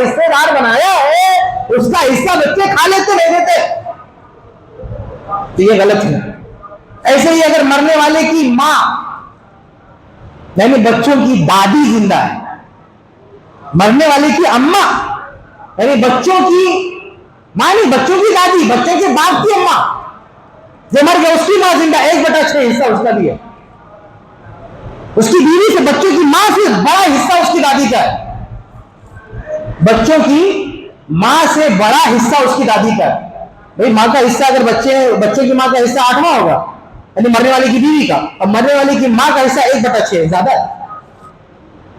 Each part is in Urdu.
حصے دار بنایا ہے اس کا حصہ بچے کھا لیتے نہیں دیتے، تو یہ غلط ہے۔ ایسے ہی اگر مرنے والے کی ماں یعنی بچوں کی دادی زندہ ہے، مرنے والے کی اماں یعنی بچوں کی ماں نہیں، بچوں کی دادی، بچے کے باپ کی اماں جو مر گیا اس کی ماں زندہ، 1/6 حصہ اس کا بھی ہے، اس کی بیوی سے بچوں کی ماں سے بڑا حصہ اس کی دادی کا ہے، بچوں کی ماں سے بڑا حصہ اس کی دادی کا ہے۔ بھئی ماں کا حصہ اگر بچے کی ماں کا حصہ 8واں ہوگا یعنی مرنے والے کی بیوی کا، اور مرنے والے کی ماں کا حصہ 1/6 زیادہ ہے،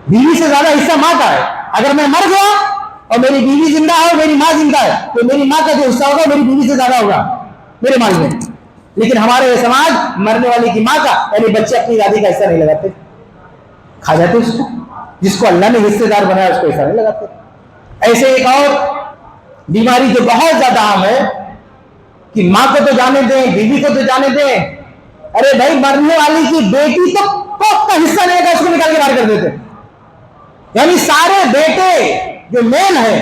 بیوی سے زیادہ حصہ ماں کا ہے۔ اگر میں مر گیا اور میری بیوی زندہ ہے اور میری ماں زندہ ہے تو میری ماں کا جو حصہ ہوگا میری بیوی سے زیادہ ہوگا میرے مال میں، لیکن ہمارے یہ سماج مرنے والے کی ماں کا یعنی بچے اپنی دادی کا حصہ نہیں لگاتے، کھا جاتے اس کو، جس کو اللہ نے حصے دار بنایا اس کو حصہ نہیں لگاتے۔ ایسے ایک اور بیماری جو بہت زیادہ عام ہے کہ ماں کو تو جانے دیں، بیوی کو تو جانے دیں، ارے بھائی مرنے والی کی بیٹی تو کوک کا حصہ نہیں ہے اس کو نکال کے باہر کر دیتے، یعنی سارے بیٹے جو مین ہیں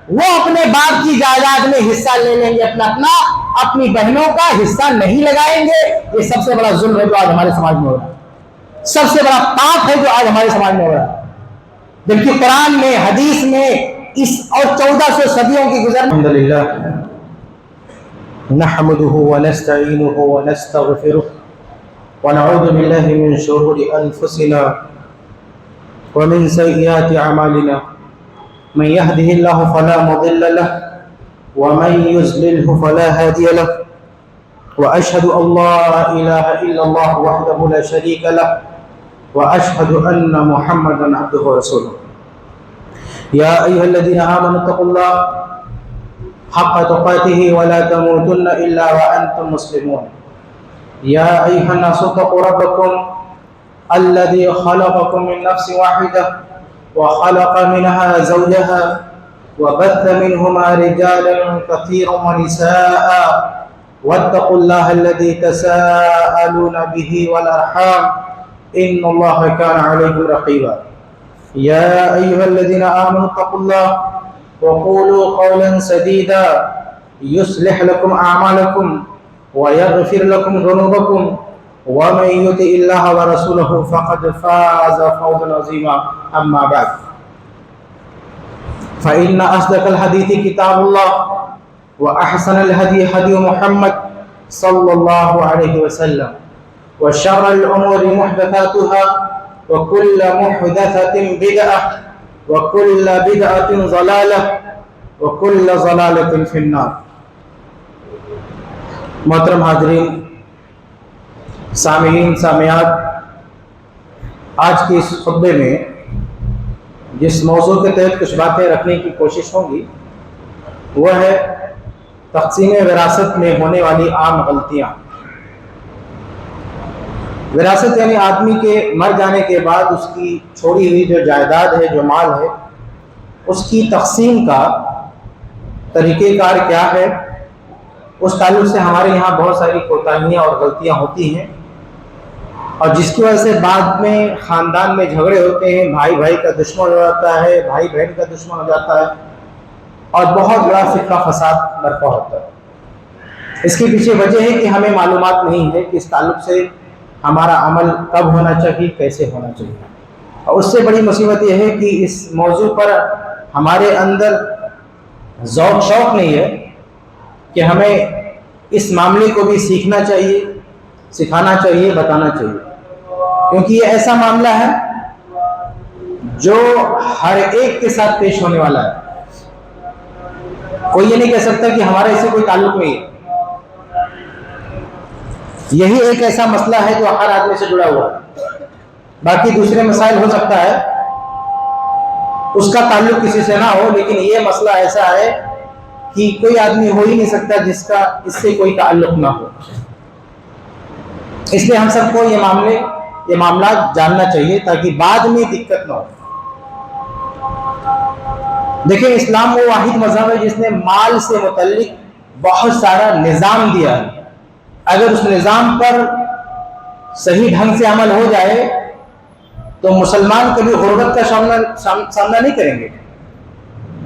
وہ اپنے باپ کی جائیداد میں حصہ لے لیں گے اپنا، اپنی بہنوں کا حصہ نہیں لگائیں گے۔ یہ سب سے بڑا ظلم ہے جو آج ہمارے سماج میں ہو رہا ہے، سب سے بڑا پاپ ہے جو آج ہمارے سماج میں ہو رہا ہے، جبکہ قرآن میں، حدیث میں اس اور 1400 صدیوں کی گزر الحمدللہ نحمده ونستعینه ونستغفره ونعوذ بالله من شرور انفسنا ومن سیئات اعمالنا، من يهده الله فلا مضل له ومن يضلله فلا هادي له، واشهد ان لا اله الا الله وحده لا شريك له، واشهد ان محمدا عبده ورسوله۔ يا ايها الذين امنوا اتقوا الله حق تقاته ولا تموتن الا وانتم مسلمون۔ يا ايها الناس اتقوا ربكم الذي خلقكم من نفس واحده وخلق منها زوجها وبث منهما رجالا كثيرا ونساء واتقوا الله الذي تساءلون به والارحام ان الله كان عليكم رقيبا۔ يا ايها الذين امنوا اتقوا الله وقولوا قولا سديدا يصلح لكم اعمالكم ويغفر لكم ذنوبكم ومن يطع الله ورسوله فقد فاز فوزا عظيما، اما بعد فان اصدق الحديث كتاب الله واحسن الهدي هدي محمد صلى الله عليه وسلم، وشر الامور محدثاتها وكل محدثة بدعة وكل بدعة ضلالة وكل ضلالة في النار۔ محترم حاضرین، سامعین، سامعات، آج کے اس خطبے میں جس موضوع کے تحت کچھ باتیں رکھنے کی کوشش ہوگی وہ ہے تقسیم وراثت میں ہونے والی عام غلطیاں۔ وراثت یعنی آدمی کے مر جانے کے بعد اس کی چھوڑی ہوئی جو جائیداد ہے، جو مال ہے، اس کی تقسیم کا طریقہ کار کیا ہے۔ اس تعلق سے ہمارے یہاں بہت ساری کوتاہیاں اور غلطیاں ہوتی ہیں، اور جس کی وجہ سے بعد میں خاندان میں جھگڑے ہوتے ہیں، بھائی بھائی کا دشمن ہو جاتا ہے، بھائی بہن کا دشمن ہو جاتا ہے، اور بہت بڑا فتنہ فساد برپا ہوتا ہے۔ اس کے پیچھے وجہ ہے کہ ہمیں معلومات نہیں ہے کہ اس تعلق سے ہمارا عمل کب ہونا چاہیے، کیسے ہونا چاہیے، اور اس سے بڑی مصیبت یہ ہے کہ اس موضوع پر ہمارے اندر ذوق شوق نہیں ہے کہ ہمیں اس معاملے کو بھی سیکھنا چاہیے، سکھانا چاہیے، بتانا چاہیے، کیونکہ یہ ایسا معاملہ ہے جو ہر ایک کے ساتھ پیش ہونے والا ہے۔ کوئی یہ نہیں کہہ سکتا کہ ہمارا اس سے کوئی تعلق نہیں ہے۔ یہی ایک ایسا مسئلہ ہے جو ہر آدمی سے جڑا ہوا ہے، باقی دوسرے مسائل ہو سکتا ہے اس کا تعلق کسی سے نہ ہو، لیکن یہ مسئلہ ایسا ہے کہ کوئی آدمی ہو ہی نہیں سکتا جس کا اس سے کوئی تعلق نہ ہو۔ اس لیے ہم سب کو یہ معاملات جاننا چاہیے تاکہ بعد میں دقت نہ ہو۔ دیکھیں، اسلام وہ واحد مذہب ہے جس نے مال سے متعلق بہت سارا نظام دیا ہے۔ اگر اس نظام پر صحیح ڈھنگ سے عمل ہو جائے تو مسلمان کبھی غربت کا سامنا نہیں کریں گے،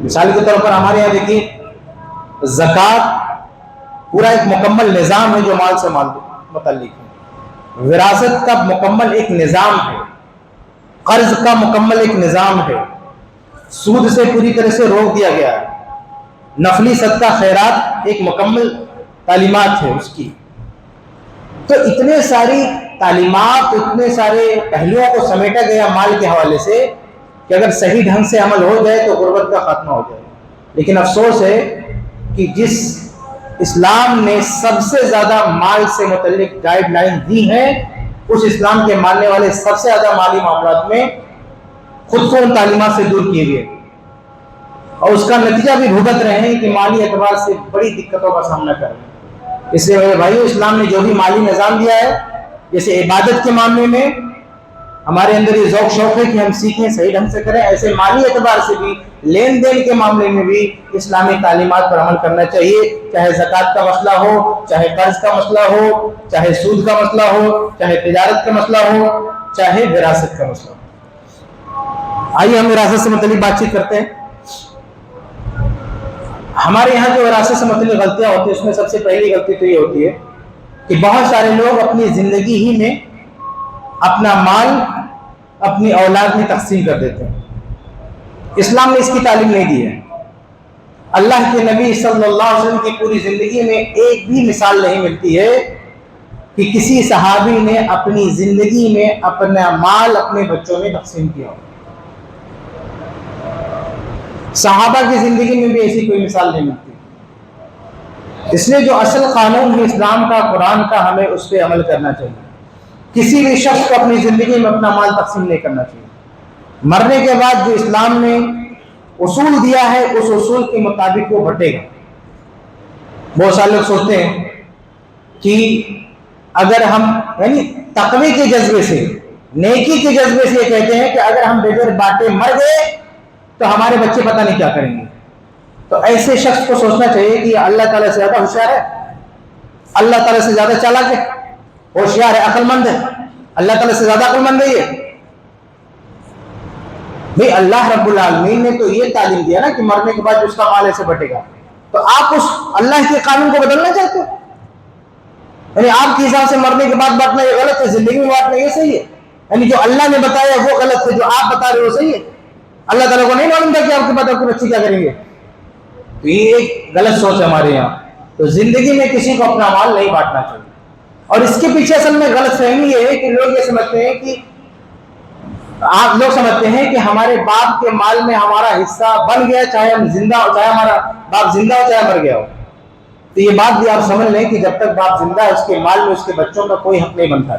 مثال کے طور پر ہمارے یہاں دیکھیے زکوٰۃ پورا ایک مکمل نظام ہے جو مال سے متعلق ہے، وراثت کا مکمل ایک نظام ہے، قرض کا مکمل ایک نظام ہے، سود سے پوری طرح سے روک دیا گیا ہے، نفلی صدقہ خیرات ایک مکمل تعلیمات ہے اس کی. تو اتنے ساری تعلیمات، اتنے سارے پہلوؤں کو سمیٹا گیا مال کے حوالے سے کہ اگر صحیح ڈھنگ سے عمل ہو جائے تو غربت کا خاتمہ ہو جائے. لیکن افسوس ہے کہ جس اسلام نے سب سے زیادہ مال سے متعلق گائیڈ لائن دی ہیں، اس اسلام کے ماننے والے سب سے زیادہ مالی معاملات میں خود کو ان تعلیمات سے دور کیے گئے، اور اس کا نتیجہ بھی بھگت رہے ہیں کہ مالی اعتبار سے بڑی دقتوں کا سامنا کر رہے ہیں. اس لیے میرے بھائیو، اسلام نے جو بھی مالی نظام دیا ہے، جیسے عبادت کے معاملے میں ہمارے اندر یہ ذوق شوق ہے کہ ہم سیکھیں، صحیح ڈھنگ سے کریں، ایسے مالی اعتبار سے بھی لین دین کے معاملے میں بھی اسلامی تعلیمات پر عمل کرنا چاہیے. چاہے زکوٰۃ کا مسئلہ ہو، چاہے قرض کا مسئلہ ہو، چاہے سود کا مسئلہ ہو، چاہے تجارت کا مسئلہ ہو، چاہے وراثت کا مسئلہ ہو. آئیے ہم وراثت سے متعلق بات چیت کرتے ہیں. ہمارے یہاں جو وراثت سے متعلق غلطیاں ہوتی ہیں، اس میں سب سے پہلی غلطی تو یہ ہوتی ہے کہ بہت سارے لوگ اپنی زندگی ہی میں اپنا مال اپنی اولاد میں تقسیم کر دیتے ہیں. اسلام نے اس کی تعلیم نہیں دی ہے. اللہ کے نبی صلی اللہ علیہ وسلم کی پوری زندگی میں ایک بھی مثال نہیں ملتی ہے کہ کسی صحابی نے اپنی زندگی میں اپنا مال اپنے بچوں میں تقسیم کیا ہو. صحابہ کی زندگی میں بھی ایسی کوئی مثال نہیں ملتی. اس لیے جو اصل قانون ہے اسلام کا، قرآن کا، ہمیں اس پہ عمل کرنا چاہیے. کسی بھی شخص کو اپنی زندگی میں اپنا مال تقسیم نہیں کرنا چاہیے. مرنے کے بعد جو اسلام نے اصول دیا ہے، اس اصول کے مطابق وہ بٹے گا. بہت سارے لوگ سوچتے ہیں کہ اگر ہم یعنی تقوی کے جذبے سے، نیکی کے جذبے سے یہ کہتے ہیں کہ اگر ہم بغیر بانٹے مر گئے تو ہمارے بچے پتہ نہیں کیا کریں گے. تو ایسے شخص کو سوچنا چاہیے کہ اللہ تعالیٰ سے زیادہ ہوشیار ہے، اللہ تعالیٰ سے زیادہ چالاک ہے، ہوشیار ہے، عقل مند ہے. اللہ تعالیٰ سے زیادہ عقل مند ہے یہ. بھئی اللہ رب العالمین نے تو یہ تعلیم دیا نا کہ مرنے کے بعد اس کا مال ایسے بٹے گا. تو آپ اس اللہ کے قانون کو بدلنا چاہتے ہو؟ یعنی آپ کے حساب سے مرنے کے بعد بانٹنا یہ غلط ہے، زندگی میں بانٹنا یہ صحیح ہے. یعنی جو اللہ نے بتایا وہ غلط ہے، جو آپ بتا رہے ہو صحیح ہے. اللہ تعالیٰ کو نہیں معلوم تھا کہ آپ کے بعد آپ کے بچے کیا کریں گے؟ تو یہ ایک غلط سوچ ہے ہمارے یہاں. تو زندگی میں کسی کو اپنا مال نہیں بانٹنا چاہیے. اور اس کے پیچھے اصل میں غلط فہمی یہ ہے کہ لوگ یہ سمجھتے ہیں کہ آپ لوگ سمجھتے ہیں کہ ہمارے باپ کے مال میں ہمارا حصہ بن گیا، چاہے ہم زندہ ہو، چاہے ہمارا باپ زندہ ہو، چاہے مر گیا ہو. تو یہ بات بھی آپ سمجھ لیں کہ جب تک باپ زندہ ہے اس کے مال میں اس کے بچوں کا کوئی حق نہیں بنتا.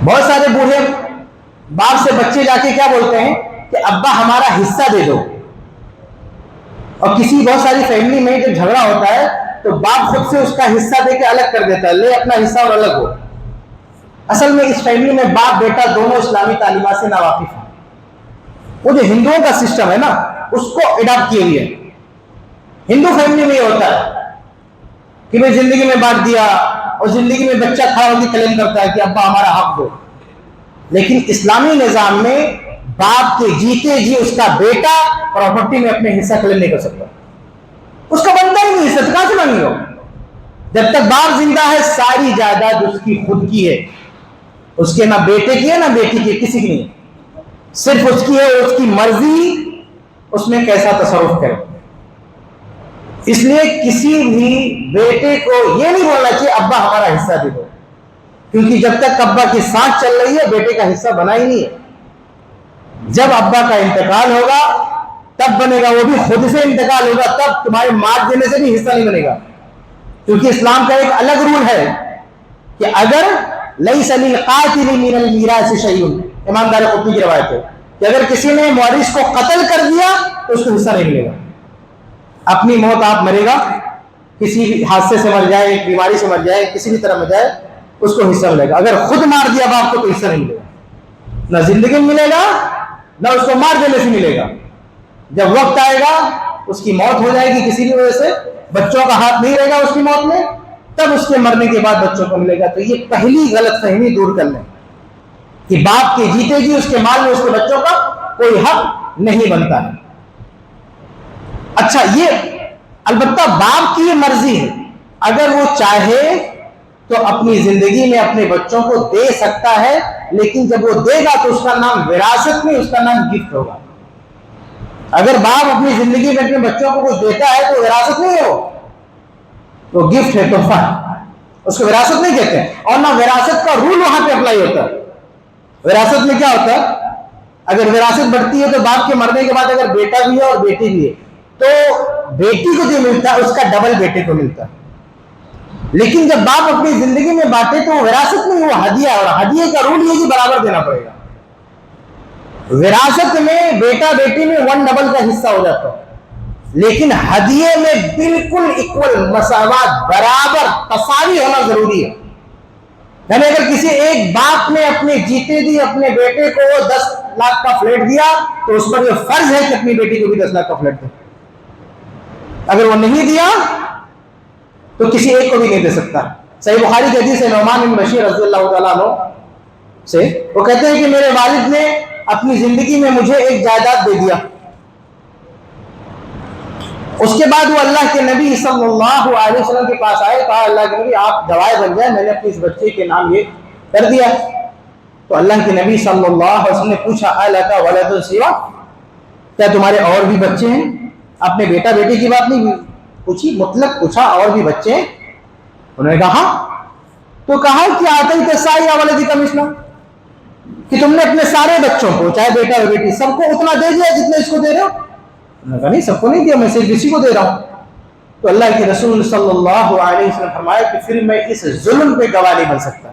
بہت سارے بوڑھے باپ سے بچے جا کے کیا بولتے ہیں کہ ابا ہمارا حصہ دے دو. اور کسی بہت ساری فیملی میں جب جھگڑا ہوتا ہے تو باپ خود سے اس کا حصہ دے کے الگ کر دیتا ہے، لے اپنا حصہ اور الگ ہو. اصل میں اس فیملی میں باپ بیٹا دونوں اسلامی تعلیمات سے ناواقف ہیں. وہ جو ہندوؤں کا سسٹم ہے نا، اس کو اڈاپٹ کیے ہوئے. ہندو فیملی میں یہ ہوتا ہے کہ میں زندگی میں بانٹ دیا، اور زندگی میں بچہ کھڑا ہو کے کلیم کرتا ہے کہ ابا ہمارا حق دو. لیکن اسلامی نظام میں باپ کے جیتے جی اس کا بیٹا پراپرٹی میں اپنے حصہ کلیم نہیں کر سکتا. اس کا بنتا ہی نہیں، حصہ کہاں سے مانگی ہو؟ جب تک باپ زندہ ہے ساری جائیداد اس کی خود کی ہے. اس کے نہ بیٹے کی ہے نہ بیٹی کی ہے، کسی کی نہیں. صرف اس کی ہے، اس کی مرضی اس میں کیسا تصرف کرے. اس لیے کسی بھی بیٹے کو یہ نہیں بولنا چاہیے ابا ہمارا حصہ دے دو، کیونکہ جب تک ابا کی سانس چل رہی ہے بیٹے کا حصہ بنا ہی نہیں ہے. جب ابا کا انتقال ہوگا تب بنے گا، وہ بھی خود سے انتقال ہوگا تب. تمہارے مار دینے سے بھی حصہ نہیں بنے گا، کیونکہ اسلام کا ایک الگ رول ہے کہ اگر لیس للقاتل من المیراث شیء، امام دارقطنی کی روایت ہے کہ اگر کسی نے موارث کو قتل کر دیا تو اس کو حصہ نہیں ملے گا. اپنی موت آپ مرے گا، کسی بھی حادثے سے مر جائے، ایک بیماری سے مر جائے، کسی بھی طرح مر جائے، اس کو حصہ ملے گا. اگر خود مار دیا باپ کو تو حصہ نہیں ملے گا، نہ زندگی میں ملے گا نہ اس کو مار دینے سے ملے گا. جب وقت آئے گا اس کی موت ہو جائے گی کسی بھی وجہ سے، بچوں کا ہاتھ نہیں رہے گا اس کی موت میں، تب اس کے مرنے کے بعد بچوں کو ملے گا. تو یہ پہلی غلط فہمی دور کر لیں کہ باپ کے جیتے جی اس کے مال میں اس کے بچوں کا کوئی حق نہیں بنتا ہے۔ اچھا، یہ البتہ باپ کی یہ مرضی ہے، اگر وہ چاہے تو اپنی زندگی میں اپنے بچوں کو دے سکتا ہے، لیکن جب وہ دے گا تو اس کا نام وراثت نہیں، اس کا نام گفٹ ہوگا۔ اگر باپ اپنی زندگی میں اپنے بچوں کو کچھ دیتا ہے تو وراثت نہیں ہے، وہ گفٹ ہے، تحفہ ہے، اس کو وراثت نہیں کہتے ہیں۔ اور نہ وراثت کا رول وہاں پہ اپلائی ہوتا ہے۔ وراثت میں کیا ہوتا ہے، اگر وراثت بڑھتی ہے تو باپ کے مرنے کے بعد اگر بیٹا بھی ہے اور بیٹی بھی ہے تو بیٹی کو جو ملتا ہے اس کا ڈبل بیٹے کو ملتا ہے۔ لیکن جب باپ اپنی زندگی میں بانٹے تو وہ وراثت نہیں، وہ ہدیہ ہے، اور ہدیے کا رول یہ کہ برابر دینا پڑے گا۔ وراثت میں بیٹا بیٹی میں 1/2 کا حصہ ہو جاتا ہے، لیکن ہدیے میں بالکل اکول، مساوات، برابر، تساوی ہونا ضروری ہے۔ یعنی اگر کسی ایک باپ نے اپنے جیتے دی اپنے بیٹے کو 10 لاکھ کا فلیٹ دیا تو اس پر یہ فرض ہے کہ اپنی بیٹی کو بھی 10 لاکھ کا فلیٹ دے۔ اگر وہ نہیں دیا تو کسی ایک کو بھی نہیں دے سکتا۔ صحیح بخاری کی حدیث ہے نعمان بن بشیر رضی اللہ تعالیٰ عنہ سے، وہ کہتے ہیں کہ میرے والد نے اپنی زندگی میں مجھے ایک جائیداد دے دیا، اس کے بعد وہ اللہ کے نبی صلی اللہ علیہ وسلم کے پاس آئے، کہا اللہ کے نبی آپ گواہ بن جائیں، میں نے اپنے اس بچے کے نام یہ کر دیا۔ تو اللہ کے نبی صلی اللہ علیہ وسلم نے پوچھا الک ولد سوا، کیا تمہارے اور بھی بچے ہیں؟ آپ نے بیٹا بیٹی کی بات نہیں پوچھی، مطلق پوچھا اور بھی بچے ہیں؟ انہوں نے کہا، تو کہا کہ آتیت سائر ولدک مثلا، کہ تم نے اپنے سارے بچوں کو چاہے بیٹا اور بیٹی سب کو اتنا دے دیا جتنے اس کو دے رہے ہو؟ انہوں نے کہا نہیں، سب کو نہیں دیا، میں صرف اسی کو دے رہا ہوں۔ تو اللہ کے رسول صلی اللہ علیہ وسلم فرمایا کہ پھر میں اس ظلم پہ گواہ نہیں بن سکتا،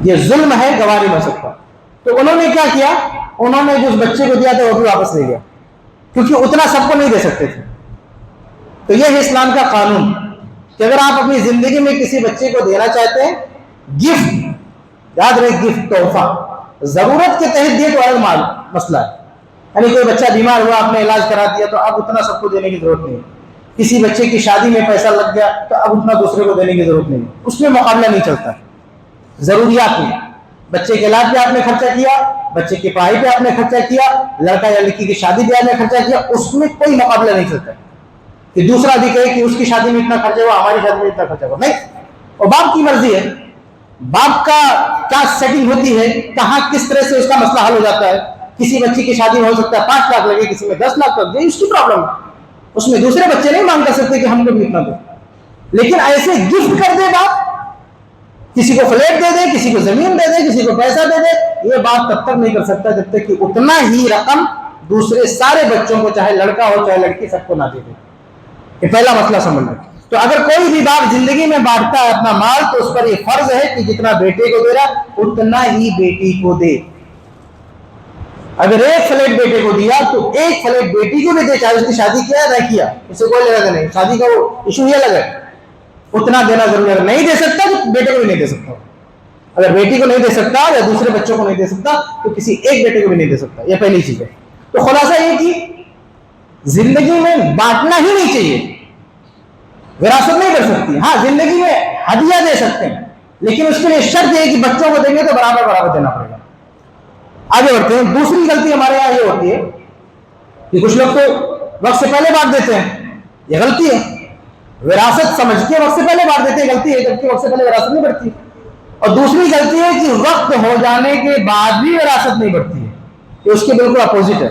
یہ ظلم ہے، گواہ نہیں بن سکتا۔ تو انہوں نے کیا کیا، انہوں نے جو اس بچے کو دیا تھا وہ بھی واپس لے لیا، کیونکہ اتنا سب کو نہیں دے سکتے تھے۔ تو یہ ہے اسلام کا قانون کہ اگر آپ اپنی زندگی میں کسی بچے کو دینا چاہتے ہیں، گفٹ، یاد رہے گفٹ، تحفہ، ضرورت کے تحت دیے تو الگ مسئلہ ہے۔ یعنی کوئی بچہ بیمار ہوا، آپ نے علاج کرا دیا تو اب اتنا سب کو دینے کی ضرورت نہیں ہے۔ کسی بچے کی شادی میں پیسہ لگ گیا تو اب اتنا دوسرے کو دینے کی ضرورت نہیں ہے، اس میں مقابلہ نہیں چلتا۔ ضروریات میں بچے کے علاج پہ آپ نے خرچہ کیا، بچے کی پڑھائی پہ آپ نے خرچہ کیا، لڑکا یا لڑکی کی شادی پہ آپ نے خرچہ کیا، اس میں کوئی مقابلہ نہیں چلتا کہ دوسرا بھی کہے کہ اس کی شادی میں اتنا خرچہ ہوا، ہماری شادی میں اتنا خرچہ ہوا، نہیں۔ اور باپ کی مرضی ہے، باپ کا کیا سیٹنگ ہوتی ہے، کہاں کس طرح سے اس کا مسئلہ حل ہو جاتا ہے۔ کسی بچے کی شادی میں ہو سکتا ہے 5 لاکھ لگے، کسی میں 10 لاکھ لگ جائے، اس کی پرابلم ہے، اس میں دوسرے بچے نہیں مانگ کر سکتے کہ ہم کو بھی اتنا دو۔ لیکن ایسے گفٹ کر دے باپ، کسی کو فلیٹ دے دے، کسی کو زمین دے دے، کسی کو پیسہ دے دے، یہ باپ تب تک نہیں کر سکتا جب تک کہ اتنا ہی رقم دوسرے سارے بچوں کو، چاہے لڑکا ہو چاہے لڑکی، سب کو نہ دے دے۔ یہ پہلا مسئلہ سمجھ لیں۔ تو اگر کوئی بھی باپ زندگی میں بانٹتا ہے اپنا مال تو اس پر یہ فرض ہے کہ جتنا بیٹے کو دے رہا اتنا ہی بیٹی کو دے۔ اگر 1 فلیٹ بیٹے کو دیا تو 1 فلیٹ بیٹی کو بھی دے، چاہے اس کی شادی کیا ہے نہ کیا، اس سے کوئی لگا نہیں، شادی کا وہ ایشو یہ لگا ہے، اتنا دینا ضروری ہے۔ نہیں دے سکتا تو بیٹے کو بھی نہیں دے سکتا، اگر بیٹی کو نہیں دے سکتا یا دوسرے بچوں کو نہیں دے سکتا تو کسی ایک بیٹے کو بھی نہیں دے سکتا۔ یہ پہلی چیز ہے۔ تو خلاصہ یہ کہ زندگی میں بانٹنا ہی نہیں چاہیے، وراثت نہیں کر سکتی، ہاں زندگی میں ہدیہ دے سکتے ہیں، لیکن اس کے لیے شرط یہ کہ بچوں کو دیں گے تو برابر برابر دینا پڑے گا۔ آگے بڑھتے ہیں۔ دوسری غلطی ہمارے یہاں یہ ہوتی ہے کہ کچھ لوگ تو وقت سے پہلے بانٹ دیتے ہیں، یہ غلطی ہے۔ وراثت سمجھ کے وقت سے پہلے بانٹ دیتے ہیں، غلطی ہے، جبکہ وقت سے پہلے وراثت نہیں بڑھتی۔ اور دوسری غلطی ہے کہ وقت ہو جانے کے بعد بھی وراثت نہیں بڑھتی ہے، یہ اس کے بالکل اپوزٹ ہے۔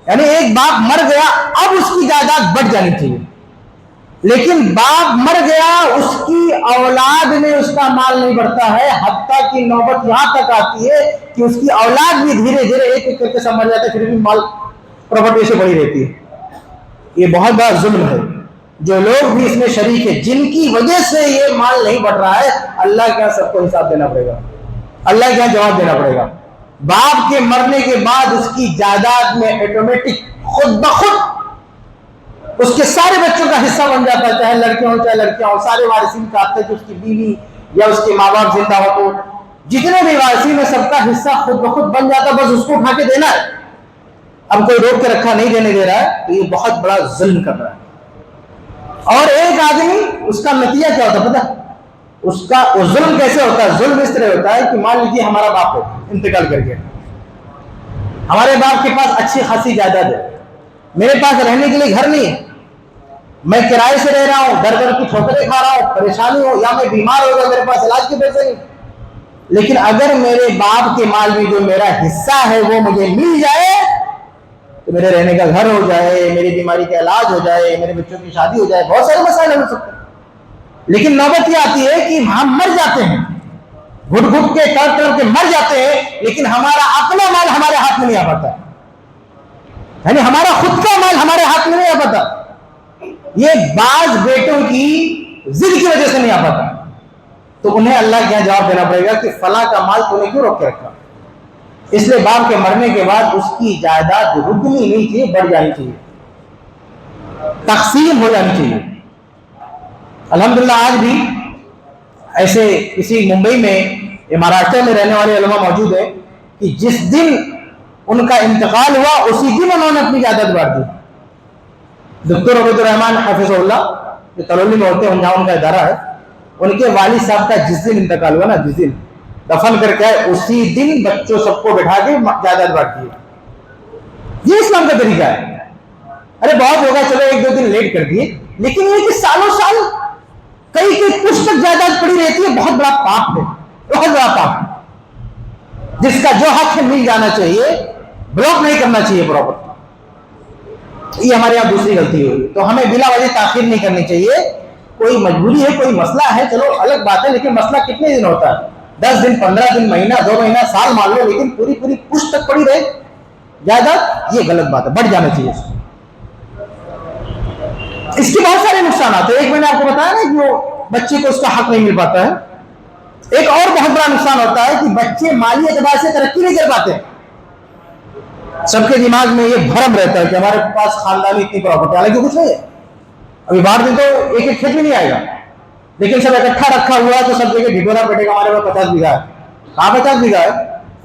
یعنی ایک باپ مر گیا، اب اس کی جائیداد بڑھ جانی چاہیے، لیکن باپ مر گیا، اس کی اولاد میں اس کا مال نہیں بڑھتا ہے، حتیٰ کہ نوبت یہاں تک آتی ہے کہ اس کی اولاد بھی دھیرے دھیرے ایک ایک کر کے سب مر جاتا ہے، پھر بھی مال پراپرٹی سے بڑی رہتی ہے۔ یہ بہت بڑا ظلم ہے۔ جو لوگ بھی اس میں شریک ہیں، جن کی وجہ سے یہ مال نہیں بڑھ رہا ہے، اللہ کے یہاں سب کو حساب دینا پڑے گا، اللہ کے یہاں جواب دینا پڑے گا۔ باپ کے مرنے کے بعد اس کی جائیداد میں آٹومیٹک خود بخود اس کے سارے بچوں کا حصہ بن جاتا ہے، چاہے لڑکے ہوں چاہے لڑکیاں ہوں، سارے وارثین کا حق ہے کہ اس کی بیوی یا اس کے ماں باپ زندہ ہو تو جتنے بھی وارثین ہیں سب کا حصہ خود بخود بن جاتا ہے، بس اس کو اٹھا کے دینا ہے۔ اب کوئی روک کے رکھا نہیں دینے دے رہا ہے تو یہ بہت بڑا ظلم کر رہا ہے۔ اور ایک آدمی، اس کا نتیجہ کیا ہوتا ہے پتہ؟ اس کا وہ ظلم کیسے ہوتا ہے؟ ظلم اس طرح ہوتا ہے کہ مان لیجیے ہمارا باپ ہے، انتقال کر گیا، ہمارے باپ کے پاس اچھی خاصی جائیداد ہے، میرے پاس رہنے کے لیے گھر نہیں ہے، میں کرائے سے رہ رہا ہوں، در در کی ٹھوکریں کھا رہا ہوں، پریشانی ہو یا میں بیمار ہو گیا، میرے پاس علاج کے پیسے نہیں، لیکن اگر میرے باپ کے مال میں جو میرا حصہ ہے وہ مجھے مل جائے تو میرے رہنے کا گھر ہو جائے، میری بیماری کا علاج ہو جائے، میرے بچوں کی شادی ہو جائے، بہت سارے مسائل ہو سکتے ہیں۔ لیکن نوبت یہ آتی ہے کہ ہم مر جاتے ہیں، گھٹ گھٹ کے تڑپ تڑپ کے مر جاتے ہیں، لیکن ہمارا اپنا مال ہمارے ہاتھ میں نہیں آ پاتا، یعنی ہمارا خود کا مال ہمارے ہاتھ میں نہیں آ پاتا۔ یہ بعض بیٹوں کی ضد کی وجہ سے نہیں آ پاتا، تو انہیں اللہ کے یہاں جواب دینا پڑے گا کہ فلاں کا مال تو نے کیوں روک کے رکھا؟ اس لیے باپ کے مرنے کے بعد اس کی جائیداد رکنی نہیں چاہیے، بڑھ جانی چاہیے، تقسیم ہو جانی چاہیے۔ الحمدللہ آج بھی ایسے کسی ممبئی میں یا مہاراشٹر میں رہنے والے علماء موجود ہیں کہ جس دن ان کا انتقال ہوا اسی دن انہوں نے اپنی جائیداد بانٹ دی۔ دکتر عبید الرحمان حافظ اللہ جو تلولی میں ہوتے ہیں، جہاں ان کا ادارہ ہے، ان کے والد صاحب کا جس دن انتقال ہوا نا، جس دن دفن کر کے اسی دن بچوں سب کو بٹھا کے جائیداد بانٹ دی۔ یہ اسلام کا طریقہ ہے۔ ارے بہت ہوگا، چلو ایک دو دن لیٹ کر دیے، لیکن یہ کہ سالوں سال کئی کچھ تک جائیداد پڑی رہتی ہے، بہت بڑا پاپ ہے، بہت بڑا پاپ، جس کا جو حق ہے مل جانا چاہیے، بلاک نہیں کرنا چاہیے پراپرٹی۔ یہ ہمارے یہاں دوسری غلطی ہوگی، تو ہمیں بلا وجہ تاخیر نہیں کرنی چاہیے۔ کوئی مجبوری ہے، کوئی مسئلہ ہے، چلو الگ بات ہے، لیکن مسئلہ کتنے دن ہوتا ہے؟ 10 دن، 15 دن، مہینہ، 2 مہینہ، سال مان لو، لیکن پوری پوری پشت تک پڑی رہے جائیداد، یہ غلط بات ہے، بڑھ جانا چاہیے۔ اس کے بہت سارے نقصانات ہیں۔ ایک میں نے آپ کو بتایا نا کہ وہ بچے کو اس کا حق نہیں مل پاتا ہے۔ ایک اور بہت بڑا نقصان ہوتا ہے کہ بچے مالی اعتبار سے ترقی نہیں کر پاتے۔ سب کے دماغ میں یہ بھرم رہتا ہے کہ ہمارے پاس خاندانی اتنی پراپرٹی، حالانکہ کچھ نہیں ہے۔ ابھی باہر دن تو ایک ایک کھیت بھی نہیں آئے گا، لیکن سب اکٹھا رکھا ہوا تو سب جگہ ڈھڈورا بیٹھے گا، ہمارے پاس 50 بیگھا ہے۔ کہاں 50 بیگھا ہے؟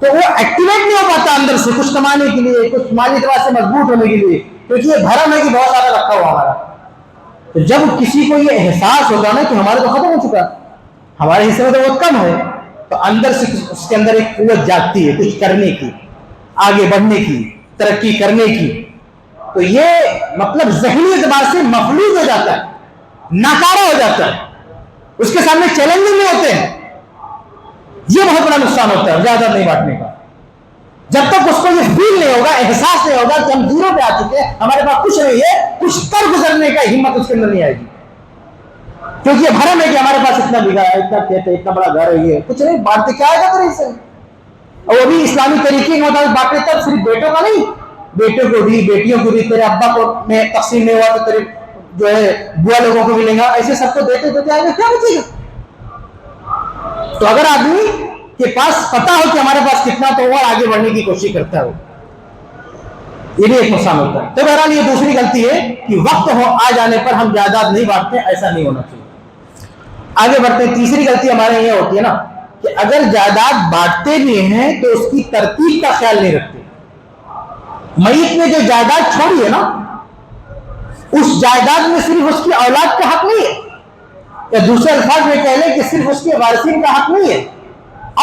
تو وہ ایکٹیویٹ نہیں ہو پاتا اندر سے، کچھ کمانے کے لیے، کچھ مالی اعتبار سے مضبوط ہونے کے لیے، کیونکہ یہ بھرم ہے کہ بہت سارا رکھا ہوا ہمارا۔ تو جب کسی کو یہ احساس ہوگا نا کہ ہمارے تو ختم ہو چکا، ہمارے حصے میں تو بہت کم ہے، تو اندر سے اس کے اندر ایک قوت جاگتی ہے کچھ کرنے کی، آگے بڑھنے کی، ترقی کرنے کی۔ تو یہ مطلب ذہنی اعتبار سے مفلوج ہو جاتا ہے، ناکارہ ہو جاتا ہے، اس کے سامنے چیلنج نہیں ہوتے ہیں۔ یہ بہت بڑا نقصان ہوتا ہے زیادہ نہیں بانٹنے کا۔ جب تک اس کو یہ فیل نہیں ہوگا، احساس نہیں ہوگا کہ ہم زیرو پہ آ چکے ہیں، ہمارے پاس کچھ نہیں ہے، کچھ کر گزرنے کا ہمت اس کے اندر نہیں آئے گی، کیونکہ یہ بھرم ہے کہ ہمارے پاس اتنا بیگھا ہے، اتنا کھیت ہے، اتنا بڑا گھر ہے، یہ کچھ نہیں بانٹتے کیا آئے گا پھر اس سے؟ اور وہ بھی اسلامی طریقے کے مطابق بانٹے، تب صرف بیٹوں کا نہیں، بیٹوں کو بھی، بیٹیوں کو بھی، تیرے ابا کو میں تقسیم نہیں ہوا تو تیرے جو ہے بوا لوگوں کو ملے گا، ایسے سب کو دیتے دیتے آئے گا، کیا بچے گا؟ تو اگر آدمی کے پاس پتا ہو کہ ہمارے پاس کتنا، تو وہ آگے بڑھنے کی کوشش کرتا ہے، یہ بھی ایک نقصان ہوتا ہے۔ تو بہرحال یہ دوسری غلطی ہے کہ وقت ہو آ جانے پر ہم جائیداد نہیں بانٹتے، ایسا نہیں ہونا چاہیے۔ آگے بڑھتے ہیں، تیسری غلطی ہمارے یہ ہوتی ہے نا کہ اگر جائیداد بانٹتے بھی ہیں تو اس کی ترتیب کا خیال نہیں رکھتے۔ میت نے جو جائیداد چھوڑی ہے نا، اس جائیداد میں صرف اس کی اولاد کا حق نہیں ہے، یا دوسرے الفاظ میں کہہ لیں کہ صرف اس کے وارثین کا حق نہیں ہے،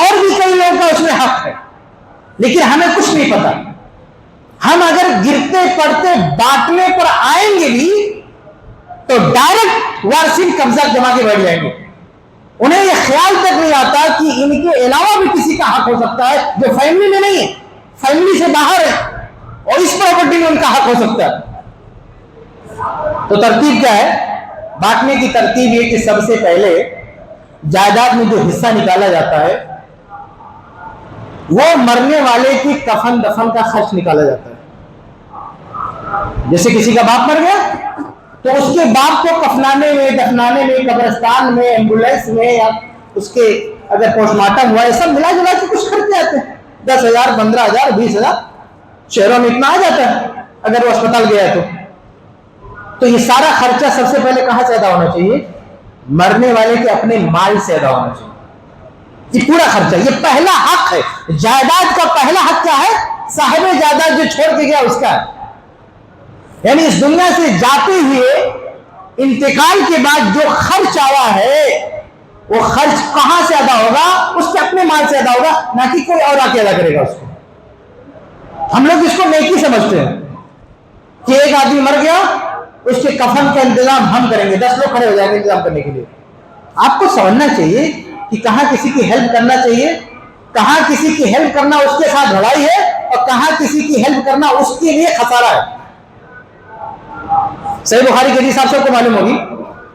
اور بھی کئی لوگوں کا اس میں حق ہے، لیکن ہمیں کچھ نہیں پتا۔ ہم اگر گرتے پڑتے بانٹنے پر آئیں گے بھی تو ڈائریکٹ وارثین قبضہ جما کے بیٹھ جائیں گے، انہیں یہ خیال تک نہیں آتا کہ ان کے علاوہ بھی کسی کا حق ہو سکتا ہے جو فیملی میں نہیں ہے، فیملی سے باہر ہے، اور اس پراپرٹی میں ان کا حق ہو سکتا ہے۔ تو ترتیب کیا ہے؟ بانٹنے کی ترتیب یہ کہ سب سے پہلے جائیداد میں جو حصہ نکالا جاتا ہے وہ مرنے والے کی کفن دفن کا خرچ نکالا جاتا ہے۔ جیسے کسی کا باپ مر گیا تو اس کے باپ کو کفنانے میں، دفنانے میں، قبرستان میں، ایمبولینس میں، یا اس کے اگر پوسٹ مارٹم ہوا، یہ سب ملا جلا کے کچھ خرچے آتے ہیں، 10,000، 15,000، 20,000، شہروں میں اتنا آ جاتا ہے اگر وہ اسپتال گیا ہے تو یہ سارا خرچہ سب سے پہلے کہاں سے ادا ہونا چاہیے؟ مرنے والے کے اپنے مال سے ادا ہونا چاہیے۔ یہ پورا خرچہ، یہ پہلا حق ہے۔ جائیداد کا پہلا حق کیا ہے؟ صاحب جائیداد جو چھوڑ کے گیا اس کا ہے، یعنی اس دنیا سے جاتے ہوئے انتقال کے بعد جو خرچ آیا ہے وہ خرچ کہاں سے ادا ہوگا؟ اس کے اپنے مال سے ادا ہوگا، نہ کہ کوئی اور آ کے ادا کرے گا اس کو۔ ہم لوگ اس کو نیکی سمجھتے ہیں کہ ایک آدمی مر گیا، اس کے کفن کا انتظام ہم کریں گے، 10 لوگ کھڑے ہو جائیں گے انتظام کرنے کے لیے۔ آپ کو سمجھنا چاہیے کہ کہاں کسی کی ہیلپ کرنا چاہیے، کہاں کسی کی ہیلپ کرنا اس کے ساتھ بھلائی ہے، اور کہاں کسی کی ہیلپ کرنا اس کے لیے خسارہ ہے۔ صحیح بخاری کی حدیث آپ سب کو معلوم ہوگی،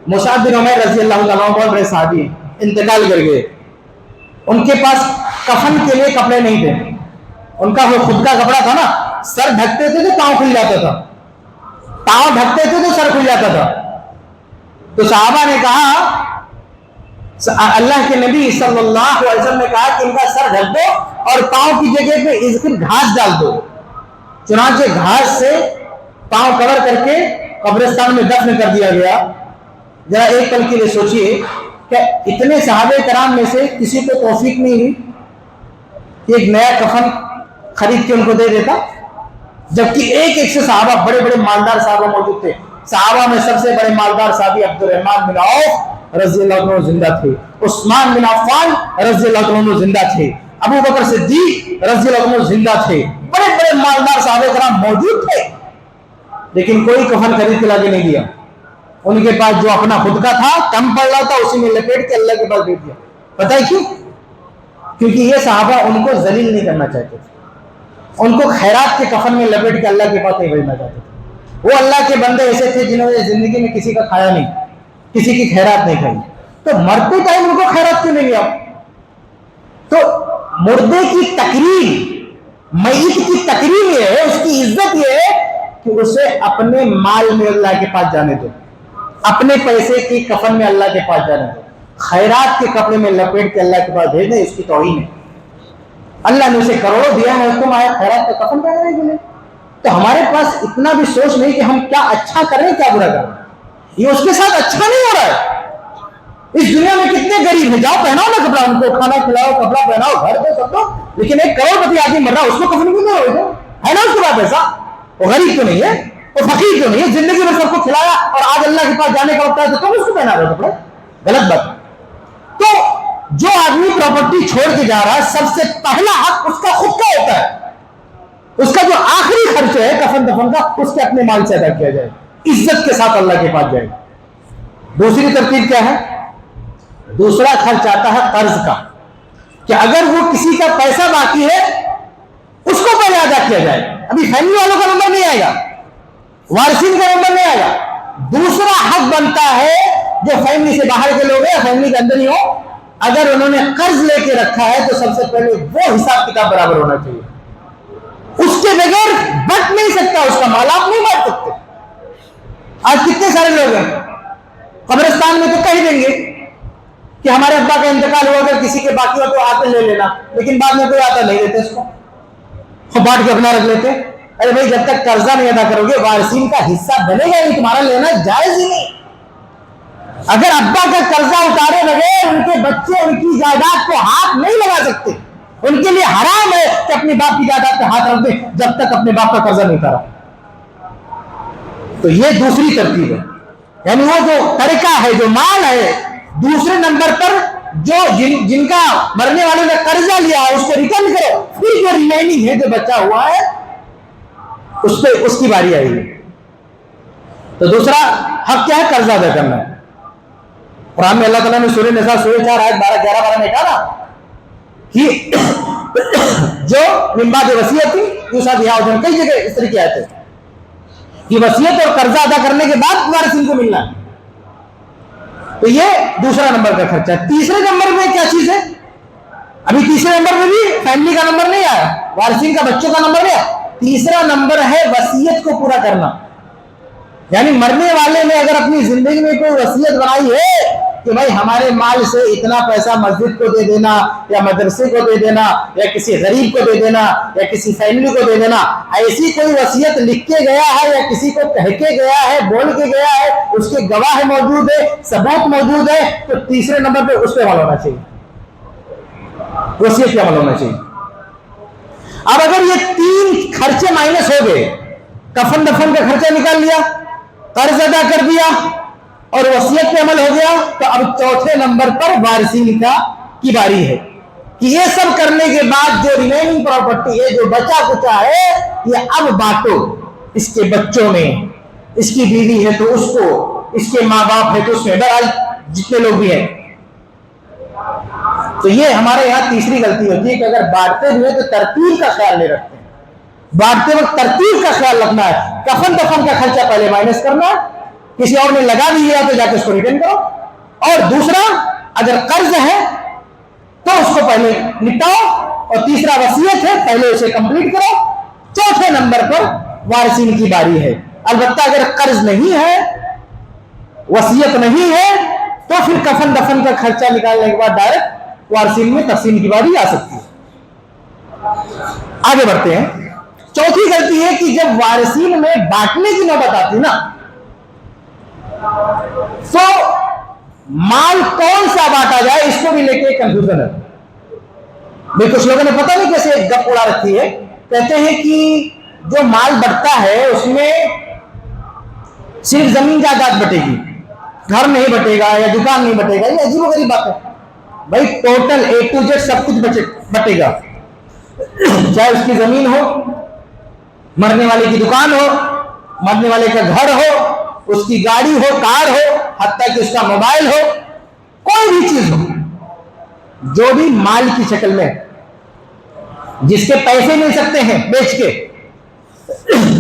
مصعب بن عمیر رضی اللہ عنہ بہت بڑے صحابی ہیں، انتقال کر گئے، ان کے پاس کفن کے لیے کپڑے نہیں تھے، ان کا وہ خود کا کپڑا تھا نا، سر ڈھکتے تھے تو پاؤں کھل جاتا تھا، پاؤں ڈھکتے تھے تو سر کھل جاتا تھا۔ تو صحابہ نے کہا، اللہ کے نبی صلی اللہ علیہ وسلم نے کہا کہ ان کا سر ڈھک دو اور پاؤں کی جگہ پہ اس کی گھاس ڈال دو۔ چنانچہ گھاس سے پاؤں کور کر کے قبرستان میں دفن کر دیا گیا۔ ذرا ایک پل کے لیے سوچئے کہ اتنے صحابہ کرام میں سے کسی کو توفیق نہیں ہوئی کہ ایک نیا کفن خرید کے ان کو دے دیتا، جبکہ ایک ایک سے صحابہ بڑے بڑے مالدار صحابہ موجود تھے۔ صحابہ میں سب سے بڑے مالدار صحابی عبد الرحمن بن عوف رضی اللہ عنہ زندہ تھے، عثمان بن عفان رضی اللہ عنہ زندہ تھے، ابو بکر صدیق رضی اللہ عنہ زندہ تھے، بڑے بڑے مالدار صحابہ کرام موجود تھے، لیکن کوئی کفن خرید کے لا کے نہیں دیا۔ ان کے پاس جو اپنا خود کا تھا، کم پڑ رہا تھا، اسی میں لپیٹ کے اللہ کے پاس دے دیا۔ پتہ ہے کیوں؟ کیونکہ یہ صحابہ ان کو ذلیل نہیں کرنا چاہتے تھے، ان کو خیرات کے کفن میں لپیٹ کے اللہ کے پاس نہیں بھیجنا چاہتے تھے۔ وہ اللہ کے بندے ایسے تھے جنہوں نے زندگی میں کسی کا کھایا نہیں، کسی کی خیرات نہیں کھائی، تو مرتے ٹائم ان کو خیرات کیوں نہیں دیا؟ تو مردے کی تکریم، میت کی تکریم یہ ہے، اس کی عزت یہ ہے کہ اسے اپنے مال میں اللہ کے پاس جانے دو، اپنے پیسے کی کفن میں اللہ کے پاس جانے دو، خیرات کے کپڑے میں لپیٹ کے اللہ کے پاس بھیج دیں، اس کی توہین ہے۔ اللہ نے اسے کروڑوں دیا ہے، تم آئے خیرات کا کفن پہنا نہیں دیں۔ تو ہمارے پاس اتنا بھی سوچ نہیں کہ ہم کیا اچھا کریں کیا برا کریں، یہ اس کے ساتھ اچھا نہیں ہو رہا ہے۔ اس دنیا میں کتنے غریب ہیں، جاؤ پہناؤ نا کپڑا، ان کو کھانا کھلاؤ، کپڑا پہناؤ، گھر دو، سب دو، لیکن ایک کروڑ پتی آدمی مر رہا ہے، اس کو کفن کیوں نہیں ہوگا؟ ہے نا اس کے پاس پیسہ، وہ غریب تو نہیں ہے، وہ فقیر تو نہیں ہے، زندگی میں سب کو کھلایا اور آج اللہ کے پاس جانے کا وقت ہے تو تم اس کو پہنا رہے ہو کپڑے، غلط بات۔ تو جو آدمی پراپرٹی چھوڑ کے جا رہا ہے، سب سے پہلا حق اس کا خود کا ہوتا ہے، اس کا جو آخری خرچ ہے کفن دفن کا، اس کے اپنے مال سے ادا کیا جائے، عزت کے ساتھ اللہ کے پاس جائے۔ دوسری ترتیب کیا ہے؟ دوسرا خرچ آتا ہے قرض کا، کہ اگر وہ کسی کا پیسہ باقی ہے اس کو پہلے ادا کیا جائے۔ ابھی فیملی والوں کا نمبر نہیں آئے گا، وارثین کا نمبر نہیں آئے گا۔ دوسرا حق بنتا ہے جو فیملی سے باہر کے لوگ ہیں، فیملی کے اندر ہی ہو، اگر انہوں نے قرض لے کے رکھا ہے تو سب سے پہلے وہ حساب کتاب برابر ہونا چاہیے، اس کے بغیر بٹ نہیں سکتا اس کا مال، آپ نہیں بانٹ سکتے۔ آج کتنے سارے لوگ ہیں قبرستان میں تو کہہ دیں گے کہ ہمارے ابا کا انتقال ہوا، اگر کسی کے باقی ہو تو آ کے لے لینا، لیکن بعد میں کوئی آتا نہیں لیتے اس کو، بانٹ کے اپنا رکھ لیتے۔ ارے بھائی جب تک قرضہ نہیں ادا کرو گے وارثین کا حصہ بنے گا نہیں، تمہارا لینا جائز ہی نہیں۔ اگر ابا کا قرضہ اتارے بغیر ان کے بچے ان کی جائیداد کو ہاتھ نہیں لگا سکتے، ان کے لیے حرام ہے کہ اپنے باپ کی جائیداد پہ ہاتھ رکھ دیں جب تک اپنے باپ کا قرضہ نہیں اتارا۔ تو یہ دوسری ترتیب ہے، یعنی وہ جو ترکہ ہے، جو مال ہے، دوسرے نمبر پر جو جن کا مرنے والوں نے قرضہ لیا ہے اس کو ریٹرن کرو، پھر جو ریمیننگ ہے جو بچا ہوا ہے اس پہ اس کی باری آئی ہے۔ تو دوسرا حق کیا ہے؟ قرضہ ادا کرنا ہے۔ قرآن میں اللہ تعالیٰ نے سورہ نساء سورہ 4 آیت 11-12 میں کہا نا کہ جو من بعد وصیت یوصی بہا اوصیۃ، کئی جگہ اس طرح کی آیت ہے کہ وصیت اور قرضہ ادا کرنے کے بعد وارثین کو ملنا ہے۔ تو یہ دوسرا نمبر کا خرچہ ہے۔ تیسرے نمبر میں کیا چیز ہے؟ ابھی تیسرے نمبر میں بھی فیملی کا نمبر نہیں آیا، وارثین کا بچوں کا نمبر نہیں آیا۔ تیسرا نمبر ہے وصیت کو پورا کرنا، یعنی مرنے والے نے اگر اپنی زندگی میں کوئی وصیت بنائی ہے کہ بھائی ہمارے مال سے اتنا پیسہ مسجد کو دے دینا، یا مدرسے کو دے دینا، یا کسی غریب کو دے دینا، یا کسی فیملی کو دے دینا، ایسی کوئی وصیت لکھ کے گیا ہے یا کسی کو کہہ کے گیا ہے، بول کے گیا ہے، اس کے گواہ موجود ہے، ثبوت موجود ہے، تو تیسرے نمبر پہ اس پہ عمل ہونا چاہیے، وصیت پہ عمل ہونا چاہیے۔ اب اگر یہ تین خرچے مائنس ہو گئے، کفن دفن کا خرچہ نکال لیا، قرض ادا کر دیا اور وصیت پہ عمل ہو گیا تو اب چوتھے نمبر پر وارثین کی باری ہے کہ یہ سب کرنے کے بعد جو ریمیننگ پراپرٹی ہے، جو بچا کچا ہے، یہ اب بانٹو اس کے بچوں میں، اس کی بیوی ہے تو اس کو، اس کے ماں باپ ہے تو اس میں، بہرحال جتنے لوگ بھی ہیں۔ تو یہ ہمارے یہاں تیسری غلطی ہوتی ہے کہ اگر بانٹتے ہوئے تو ترتیب کا خیال نہیں رکھتے، بانٹتے وقت ترتیب کا خیال رکھنا ہے، کفن دفن کا خرچہ پہلے مائنس کرنا، کسی اور نے لگا بھی لیا تو جا کے اس کو ریٹرن کرو، اور دوسرا اگر قرض ہے تو اس کو پہلے نپٹاؤ، اور تیسرا وصیت ہے پہلے اسے کمپلیٹ کرو۔ چوتھے نمبر پر وارثین کی باری ہے۔ البتہ اگر قرض نہیں ہے، وصیت نہیں ہے، تو پھر کفن دفن کا خرچہ نکالنے کے بعد ڈائریکٹ وارثین میں تقسیم کی باری آ سکتی ہے۔ آگے بڑھتے ہیں۔ چوتھی غلطی ہے کہ جب وارثین میں بانٹنے کی نوبت آتی نا، تو مال کون سا بانٹا جائے اس کو بھی لے کے کنفیوژن ہے۔ بھائی کچھ لوگوں نے پتہ نہیں کیسے ایک گپ اڑا رکھی ہے، کہتے ہیں کہ جو مال بٹتا ہے اس میں صرف زمین جائیداد بٹے گی، گھر نہیں بٹے گا یا دکان نہیں بٹے گا۔ یہ عجیب و غریب بات ہے بھائی، ٹوٹل اے ٹو زیڈ سب کچھ بٹے گا، چاہے اس کی زمین ہو، مرنے والے کی دکان ہو، مرنے والے کا گھر ہو، اس کی گاڑی ہو، کار ہو، حتیٰ کہ اس کا موبائل ہو، کوئی بھی چیز ہو جو بھی مال کی شکل میں، جس کے پیسے مل سکتے ہیں بیچ کے،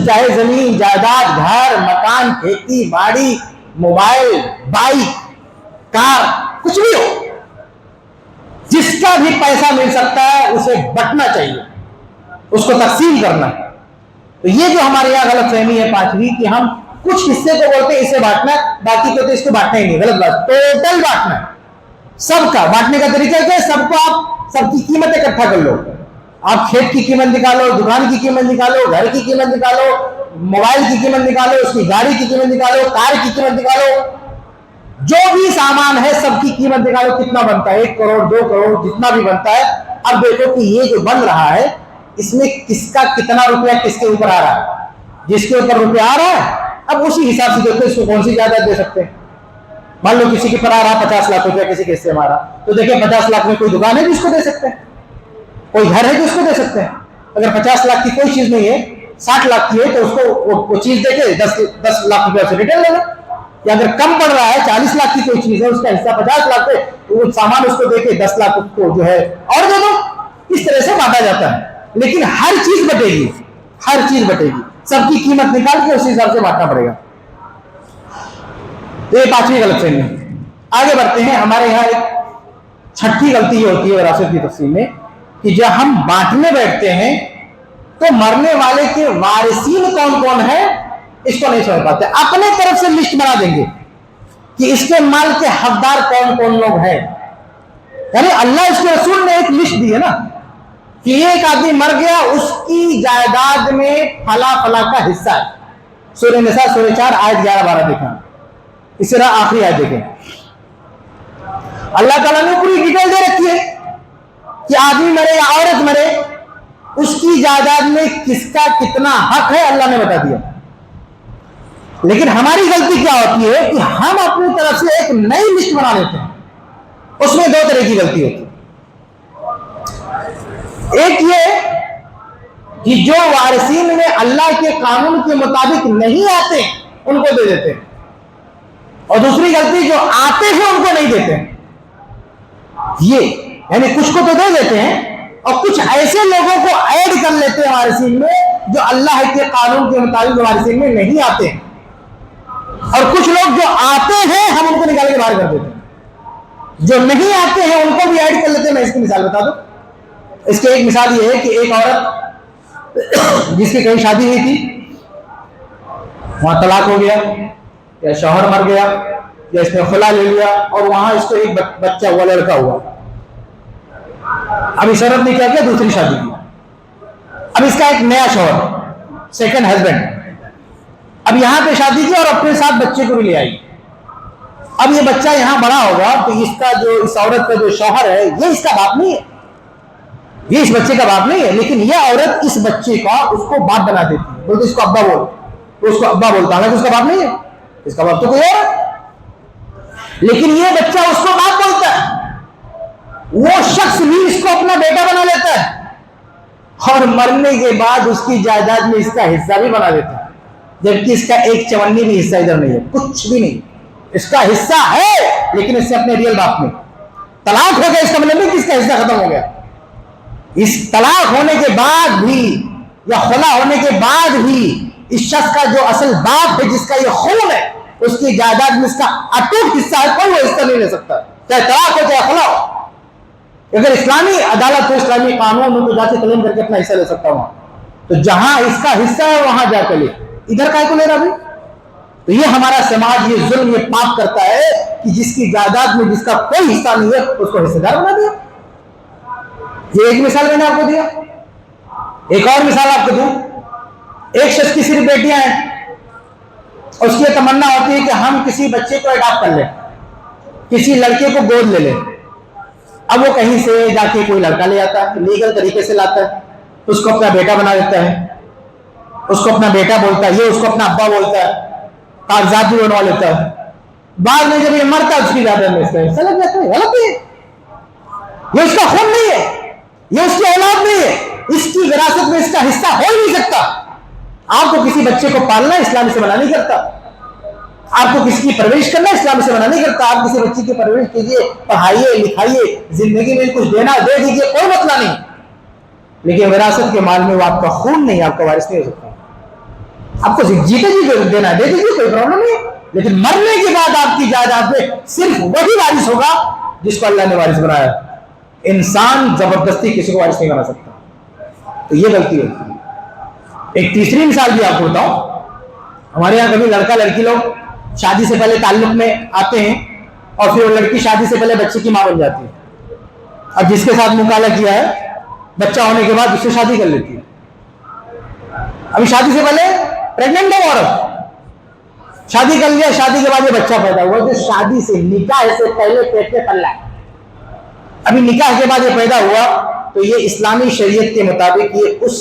چاہے زمین جائیداد، گھر، مکان، کھیتی باڑی، موبائل، بائک، کار، کچھ بھی ہو، جس کا بھی پیسہ مل سکتا ہے اسے بٹنا چاہیے، اس کو تقسیم کرنا ہے۔ تو یہ جو ہمارے یہاں غلط فہمی ہے پانچویں، کہ ہم کچھ حصے کو بولتے ہیں اسے بانٹنا ہے، باقی کو تو اس کو بانٹنا ہی نہیں، غلط بات، ٹوٹل بانٹنا ہے، سب کا۔ بانٹنے کا طریقہ کیا ہے؟ سب کو آپ سب کی قیمت اکٹھا کر لو، آپ کھیت کی قیمت نکالو، دکان کی قیمت نکالو، گھر کی قیمت نکالو، موبائل کی قیمت نکالو، اس کی گاڑی کی قیمت نکالو، کار کی قیمت نکالو، جو بھی سامان ہے سب کی قیمت نکالو، کتنا بنتا ہے، 1 کروڑ 2 کروڑ جتنا بھی بنتا ہے۔ اب دیکھو کہ یہ جو بن رہا ہے اس میں کس کا کتنا روپیہ کس کے اوپر آ رہا ہے، جس کے اوپر روپیہ آ رہا ہے اب اسی حساب سے دیکھو اس کو کون سی جائیداد دے سکتے ہیں۔ مان لو کسی کے پر آ رہا 50 لاکھ روپیہ کسی کے حصے میں آ رہا، تو دیکھیں 50 لاکھ میں کوئی دکان ہے جس کو دے سکتے ہیں، کوئی گھر ہے جو اس کو دے سکتے ہیں۔ اگر 50 لاکھ کی کوئی چیز نہیں ہے، 60 لاکھ کی ہے، تو اس کو وہ چیز دے کے 10 لاکھ روپیہ سے ریٹرن لے لو۔ یا اگر کم پڑ رہا ہے، 40 لاکھ کی کوئی چیز ہے، اس کا حصہ 50 لاکھ ہے، تو وہ سامان اس کو دے کے 10 لاکھ کو جو ہے اور دے دو۔ اس طرح سے بانٹا جاتا ہے، لیکن ہر چیز بٹے گی، ہر چیز بٹے گی، سب کی قیمت نکال کے اسی حساب سے بانٹنا پڑے گا۔ تو یہ پانچویں غلط فہمی ہے۔ آگے بڑھتے ہیں۔ ہمارے یہاں ایک چھٹی غلطی یہ ہوتی ہے وراثت کی تقسیم میں، کہ جب ہم بانٹنے بیٹھتے ہیں تو مرنے والے کے وارثین کون کون ہیں اس کو نہیں سمجھ پاتے، اپنے طرف سے لسٹ بنا دیں گے کہ اس کے مال کے حقدار کون کون لوگ ہیں۔ یعنی اللہ اس کے رسول نے ایک لسٹ دی ہے نا کہ یہ ایک آدمی مر گیا، اس کی جائیداد میں فلاں فلاں کا حصہ ہے۔ سورہ نساء سورہ 4 آیت 11-12 دیکھیں، اس طرح آخری آیت دیکھیں، اللہ تعالیٰ نے پوری ڈیٹیل دے رکھی ہے کہ آدمی مرے یا عورت مرے، اس کی جائیداد میں کس کا کتنا حق ہے اللہ نے بتا دیا۔ لیکن ہماری غلطی کیا ہوتی ہے کہ ہم اپنی طرف سے ایک نئی لسٹ بنا لیتے ہیں، اس میں 2 طرح کی غلطی ہوتی ہے۔ ایک یہ کہ جو وارثین میں اللہ کے قانون کے مطابق نہیں آتے ان کو دے دیتے ہیں، اور دوسری غلطی جو آتے ہیں ان کو نہیں دیتے ہیں۔ یہ یعنی کچھ کو تو دے دیتے ہیں اور کچھ ایسے لوگوں کو ایڈ کر لیتے ہیں وارثین میں جو اللہ کے قانون کے مطابق وارثین میں نہیں آتے ہیں، اور کچھ لوگ جو آتے ہیں ہم ان کو نکال کے باہر کر دیتے ہیں، جو نہیں آتے ہیں ان کو بھی ایڈ کر لیتے ہیں۔ میں اس کی مثال بتا دوں۔ اس کی ایک مثال یہ ہے کہ ایک عورت جس کی کہیں شادی ہوئی تھی، وہاں طلاق ہو گیا یا شوہر مر گیا یا اس نے خلا لے لیا، اور وہاں اس کو ایک بچہ ہوا، لڑکا ہوا۔ اب اس عورت نے کیا کیا؟ دوسری شادی کی۔ اب اس کا ایک نیا شوہر، سیکنڈ ہسبینڈ، اب یہاں پہ شادی کی اور اپنے ساتھ بچے کو بھی لے آئی۔ اب یہ بچہ یہاں بڑا ہوگا تو اس کا جو اس عورت کا جو شوہر ہے یہ اس کا باپ نہیں ہے، یہ اس بچے کا باپ نہیں ہے، لیکن یہ عورت اس بچے کا اس کو باپ بنا دیتی ہے، بولتے اس کو ابا بول، تو اس کو ابا بولتا ہے، اس کا باپ نہیں ہے، اس کا باپ تو کوئی اور ہے۔ لیکن یہ بچہ اس کو باپ بولتا ہے، وہ شخص بھی اس کو اپنا بیٹا بنا لیتا ہے، اور مرنے کے بعد اس کی جائیداد میں اس کا حصہ بھی بنا دیتا ہے، جبکہ اس کا ایک چونی بھی حصہ ادھر نہیں ہے، کچھ بھی نہیں، اس کا حصہ ہے لیکن اس سے اپنے ریئل باپ میں طلاق ہو گیا، اس کا مطلب نہیں کہ اس کا حصہ ختم ہو گیا، اس طلاق ہونے کے بعد بھی یا خلا ہونے کے بعد بھی اس شخص کا جو اصل باپ ہے، جس کا یہ خون ہے، اس کی جائیداد میں اس کا اٹوٹ حصہ ہے، کوئی وہ حصہ نہیں لے سکتا، چاہے طلاق ہو چاہے خلا ہو۔ اگر اسلامی عدالت ہو، اسلامی قانون ہو، تو جا کے کلیم کر کے اپنا حصہ لے سکتا ہوں، تو جہاں اس کا حصہ ہے وہاں جا کے لے، ادھر کائے کو لے رہا بھی؟ تو یہ ہمارا سماج یہ ظلم یہ پاپ کرتا ہے کہ جس کی جائیداد میں جس کا کوئی حصہ نہیں ہے اس کو حصہ دار بنا دیا۔ یہ ایک مثال میں نے آپ کو دیا، ایک اور مثال آپ کو دوں۔ ایک شخص کی صرف بیٹیاں ہیں، اس کی تمنا ہوتی ہے کہ ہم کسی بچے کو اڈاپٹ کر لیں، کسی لڑکے کو گود لے لیں۔ اب وہ کہیں سے جا کے کوئی لڑکا لے آتا ہے، لیگل طریقے سے لاتا ہے، اس کو اپنا بیٹا بنا دیتا ہے، اس کو اپنا بیٹا بولتا ہے، یہ اس کو اپنا ابا بولتا ہے، کاغذات بھی بنوا لیتا ہے، بعد میں جب یہ مرتا ہے اس کی زیادہ میں سے حصہ لگ جاتا ہے۔ غلط ہے، یہ اس کا خون نہیں ہے، یہ اس کی اولاد نہیں ہے، اس کی وراثت میں اس کا حصہ ہو ہی نہیں سکتا۔ آپ کو کسی بچے کو پالنا اسلام سے منع نہیں کرتا، آپ کو کسی کی پرورش کرنا اسلام سے منع نہیں کرتا، آپ کسی بچے کی پرورش کیجیے، پڑھائیے لکھائیے، زندگی میں کچھ دینا دے دیجیے، کوئی مسئلہ نہیں، لیکن وراثت کے مال میں وہ آپ کا خون نہیں، آپ کا وارث نہیں ہو سکتا۔ آپ کو جیتے جی دینا دے دیجیے، کوئی پرابلم نہیں ہے، لیکن مرنے کے بعد آپ کی جائیداد میں صرف وہی وارث ہوگا جس کو اللہ نے وارث بنایا۔ انسان زبردستی کسی کو وارث نہیں بنا سکتا، تو یہ غلطی ہوتی ہے۔ ایک تیسری مثال بھی آپ کو بتاؤں، ہمارے یہاں کبھی لڑکا لڑکی لوگ شادی سے پہلے تعلق میں آتے ہیں، اور پھر وہ لڑکی شادی سے پہلے بچے کی ماں بن جاتی ہے، اب جس کے ساتھ مکالمہ کیا ہے بچہ ہونے کے بعد اس سے شادی کر لیتی ہے۔ ابھی شادی سے پہلے پریگننٹ ہے عورت، شادی کر لیا، شادی کے بعد یہ بچہ پیدا ہوا، جو شادی سے نکاح سے پہلے پیٹ میں پلا ہے، ابھی نکاح کے بعد یہ پیدا ہوا، تو یہ اسلامی شریعت کے مطابق یہ اس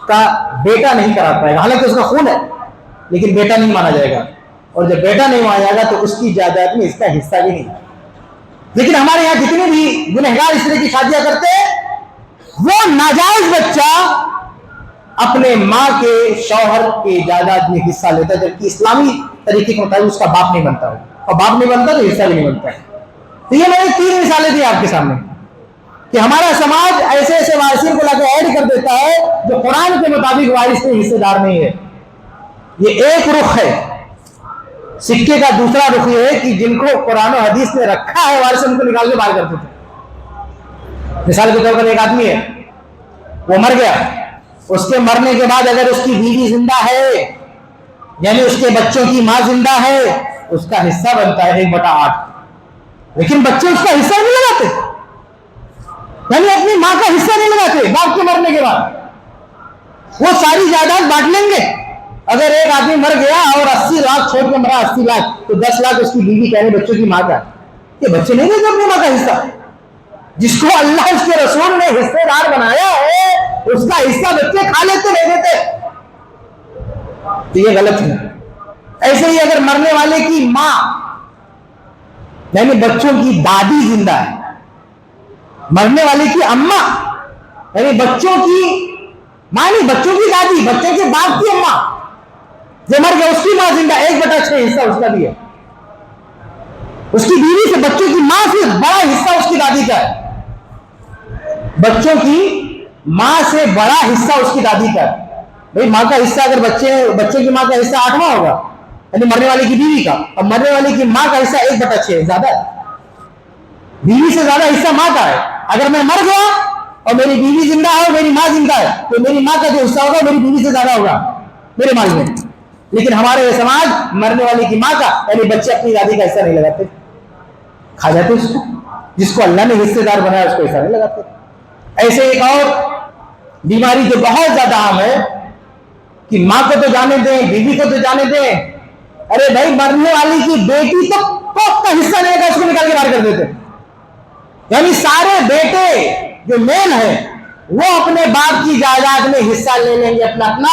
کا بیٹا نہیں قرار پائے گا، حالانکہ اس کا خون ہے لیکن بیٹا نہیں مانا جائے گا، اور جب بیٹا نہیں مانا جائے گا تو اس کی جائیداد میں اس کا حصہ بھی نہیں۔ لیکن ہمارے یہاں جتنے بھی گنہگار اس طرح کی شادیاں کرتے ہیں، وہ ناجائز بچہ اپنے ماں کے شوہر کے جائیداد میں حصہ لیتا ہے، جبکہ اسلامی طریقے کے مطابق اس کا باپ نہیں بنتا، اور باپ نہیں بنتا تو حصہ بھی نہیں بنتا ہے۔ تو یہ میں نے 3 مثالیں دی آپ کے سامنے کہ ہمارا سماج ایسے ایسے وارثین کو لا کے ایڈ کر دیتا ہے جو قرآن کے مطابق وارث میں حصے دار نہیں ہے۔ یہ ایک رخ ہے، سکے کا دوسرا رخ یہ ہے کہ جن کو قرآن و حدیث نے رکھا ہے وارث، ان کو نکال کے باہر کر دیتے ہیں۔ مثال کے طور پر ایک آدمی ہے، وہ مر گیا، اس کے مرنے کے بعد اگر اس کی بیوی زندہ ہے، یعنی اس کے بچوں کی ماں زندہ ہے، اس کا حصہ بنتا ہے 1/8، لیکن بچے اس کا حصہ نہیں لگاتے، یعنی اپنی ماں کا حصہ نہیں لگاتے۔ باپ کے مرنے کے بعد وہ ساری جائیداد بانٹ لیں گے۔ اگر ایک آدمی مر گیا اور 80 لاکھ چھوڑ کے مرا، 80 لاکھ، تو 10 لاکھ اس کی بیوی کہنے بچوں کی ماں کا، یہ بچے نہیں دیتے اپنی ماں کا حصہ۔ جس کو اللہ اس کے رسول نے حصے دار بنایا ہے، اس کا حصہ بچے کھا لیتے نہیں دیتے، تو یہ غلط ہے۔ ایسے ہی اگر مرنے والے کی ماں یعنی بچوں کی دادی زندہ ہے، مرنے والے کی اماں یعنی بچوں کی ماں نہیں، بچوں کی دادی، بچے کے باپ کی اماں جو مر گیا، اس کی ماں زندہ، 1/6 حصہ اس کا بھی ہے۔ اس کی بیوی سے بچوں کی ماں سے بڑا حصہ اس کی دادی کا ہے، بچوں کی ماں سے بڑا حصہ اس کی دادی کا ہے۔ بھائی ماں کا حصہ اگر بچے کی ماں کا حصہ 8واں ہوگا، یعنی مرنے والے کی بیوی کا، اور مرنے والے کی ماں کا حصہ 1/6 زیادہ ہے، بیوی سے زیادہ حصہ ماں کا ہے۔ اگر میں مر گیا اور میری بیوی زندہ ہے اور میری ماں زندہ ہے، تو میری ماں کا جو حصہ ہوگا میری بیوی سے زیادہ ہوگا میرے مال میں۔ لیکن ہمارے یہ سماج مرنے والے کی ماں کا یعنی بچے اپنی دادی کا حصہ نہیں لگاتے، کھا جاتے اس کو، جس کو اللہ نے حصے دار بنایا اس کو حصہ نہیں لگاتے۔ ایسے ایک اور بیماری جو بہت زیادہ عام ہے کہ ماں کو تو جانے دیں، بیوی کو تو جانے دیں، ارے بھائی مرنے والی کی بیٹی تو کوئی کا حصہ نہیں ہے، اس کو نکال کے باہر کر دیتے۔ یعنی سارے بیٹے جو مین ہیں وہ اپنے باپ کی جائیداد میں حصہ لے لیں گے اپنا،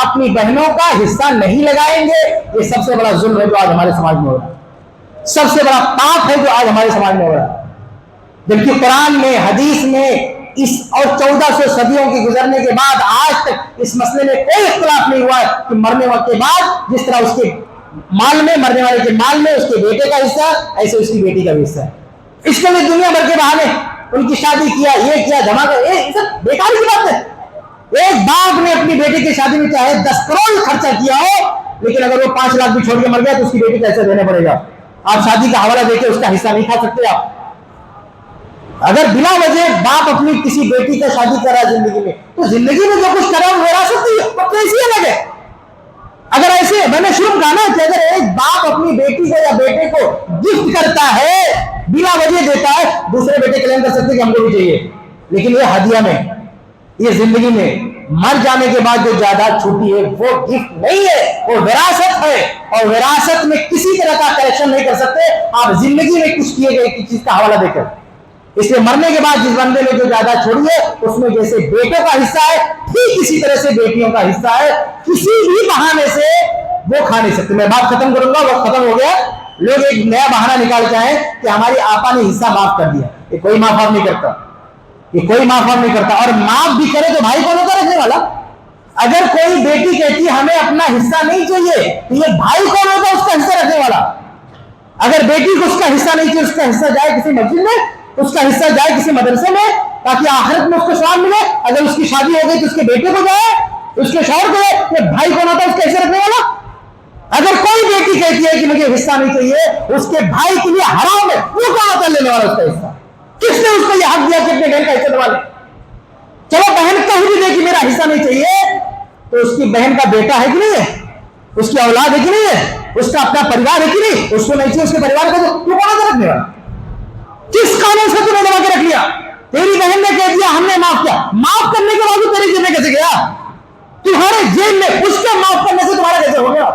اپنی بہنوں کا حصہ نہیں لگائیں گے۔ یہ سب سے بڑا ظلم ہے جو آج ہمارے سماج میں ہو رہا ہے۔ سب سے بڑا پاپ ہے جو آج ہمارے سماج میں ہو رہا ہے، جبکہ قرآن میں، حدیث میں اس اور 1400 صدیوں کے گزرنے کے بعد آج تک اس مسئلے میں کوئی اختلاف نہیں ہوا ہے کہ مرنے کے بعد جس طرح اس کے مال میں، مرنے والے کے مال میں اس کے بیٹے کا حصہ، ایسے اس کی بیٹی کا بھی حصہ ہے۔ اس کے لیے دنیا بھر کے بہانے، ان کی شادی کیا، یہ کیا، دھماکہ، یہ سب بیکار کی بات ہے۔ ایک باپ نے اپنی بیٹی کی شادی میں چاہے 10 کروڑ خرچہ کیا ہو، لیکن اگر وہ 5 لاکھ بھی چھوڑ کے مر گیا تو اس کی بیٹی کو ایسے دینا پڑے گا۔ آپ شادی کا حوالہ دے کے اس کا حصہ نہیں کھا سکتے۔ آپ اگر بلا وجہ باپ اپنی کسی بیٹی کا شادی کر رہا ہے زندگی میں، تو زندگی میں جو کچھ کرا وہ وراثت نہیں ہے، وہ کیسی الگ ہے۔ اگر ایسے میں نے شروع کہا نا کہ اگر ایک باپ اپنی بیٹی کو یا بیٹے کو گفٹ کرتا ہے، بلا وجہ دیتا ہے، دوسرے بیٹے کلیم کر سکتے کہ ہم کو بھی چاہیے، لیکن یہ ہدیہ میں، یہ زندگی میں مر جانے کے بعد جو جائیداد چھوٹی ہے وہ گفٹ نہیں ہے، وہ وراثت ہے، اور وراثت میں کسی طرح کا کریکشن نہیں کر سکتے آپ زندگی میں کچھ کیے گئے چیز کا حوالہ دے کر۔ اس لیے مرنے کے بعد جس بندے نے جو جائیداد چھوڑی ہے اس میں جیسے بیٹوں کا حصہ ہے ٹھیک اسی طرح سے بیٹیوں کا حصہ ہے، کسی بھی بہانے سے وہ کھا نہیں سکتے۔ میں بات ختم کروں گا، وقت ختم ہو گیا۔ لوگ ایک نیا بہانہ نکال کے آئے کہ ہماری آپا نے حصہ معاف کر دیا۔ یہ کوئی معاف نہیں کرتا، یہ کوئی معاف نہیں کرتا، اور معاف بھی کرے تو بھائی کون ہوتا رکھنے والا؟ اگر کوئی بیٹی کہتی ہمیں اپنا حصہ نہیں چاہیے تو یہ بھائی کون ہوتا اس کا حصہ رکھنے والا؟ اگر بیٹی کو اس کا حصہ نہیں چاہیے، اس کا حصہ جائے کسی مسجد میں، اس کا حصہ جائے کسی مدرسے میں تاکہ آخرت میں اس کو ثواب ملے۔ اگر اس کی شادی ہو گئی تو اس کے بیٹے کو جائے، اس کے شوہر کو جائے، یہ بھائی کون ہوتا ہے اس کا حصہ رکھنے والا؟ اگر کوئی بیٹی کہتی ہے کہ مجھے حصہ نہیں چاہیے، اس کے بھائی کے لیے حرام ہے، وہ کون ہوتا ہے لینے والا اس کا حصہ؟ کس نے اس کو یہ حق دیا کہ اپنے بہن کا حصہ دوا لے؟ چلو بہن کہہ بھی دے کہ میرا حصہ نہیں چاہیے، تو اس کی بہن کا بیٹا ہے کہ نہیں ہے، اس کی اولاد ہے کہ نہیں ہے، اس کا اپنا پریوار ہے کہ نہیں، اس کو نہیں چاہیے اس کے پریوار کا، تو کون ہوتا رکھنے والا؟ کس قانون سے تم نے دبا کے رکھ لیا؟ تیری بہن نے کہہ دیا ہم نے معاف کیا، معاف کرنے کے بعد تیری جیب میں کیسے گیا؟ تمہارے جیب میں اس کے معاف کرنے سے تمہارا کیسے ہو گیا؟